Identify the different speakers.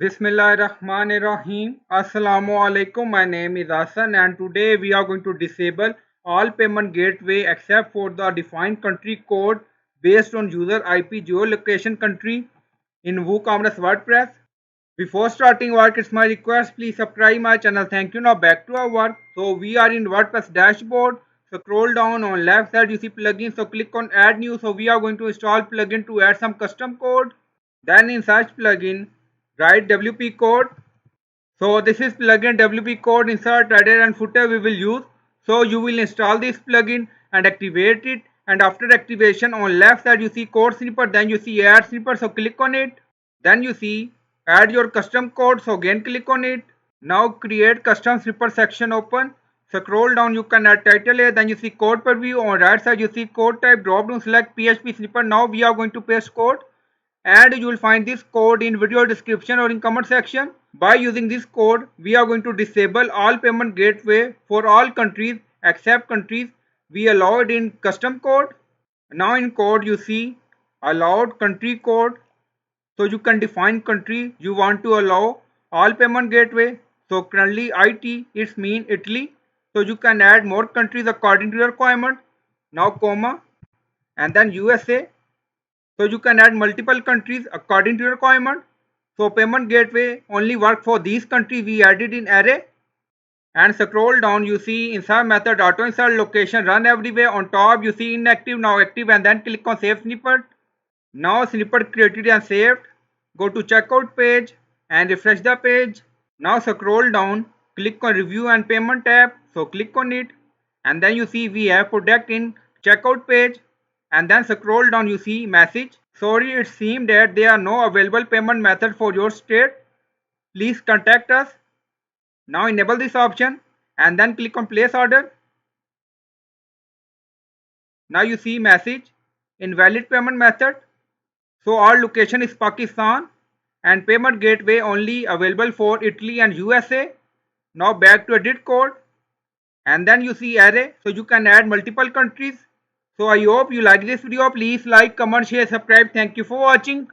Speaker 1: Bismillahirrahmanirrahim. Assalamu alaikum. My name is Hassan and today we are going to disable all payment gateway except for the defined country code based on user IP geolocation country in WooCommerce WordPress. Before starting work, it's my request, please subscribe my channel. Thank you. Now back to our work. So we are in WordPress dashboard. Scroll down on left side, you see plugin. So click on add new. So we are going to install plugin to add some custom code. Then in search plugin, write WP code. So this is plugin WP code, insert, header and footer we will use. So you will install this plugin and activate it, and after activation on left side you see code snippet, then you see add snippet, so click on it. Then you see add your custom code, so again click on it. Now create custom snippet section open. Scroll down, you can add title here, then you see code preview. On right side you see code type, drop down select PHP snippet. Now we are going to paste code, and you will find this code in video description or in comment section. By using this code, we are going to disable all payment gateway for all countries except countries we allowed in custom code. Now in code you see allowed country code, so you can define country you want to allow all payment gateway. So currently IT, it's mean Italy, so you can add more countries according to your requirement. Now comma, and then USA, so you can add multiple countries according to your requirement. So payment gateway only work for these countries we added in array. And scroll down, you see insert method auto insert location run everywhere. On top you see inactive, now active, and then click on save snippet. Now snippet created and saved. Go to checkout page and refresh the page. Now scroll down, click on review and payment tab, so click on it, and then you see we have product in checkout page. And then scroll down, you see message, sorry it seems that there are no available payment method for your state, please contact us. Now enable this option and then click on place order. Now you see message invalid payment method, so our location is Pakistan and payment gateway only available for Italy and USA. Now back to edit code, and then you see array, so you can add multiple countries. So I hope you like this video. Please like, comment, share, subscribe. Thank you for watching.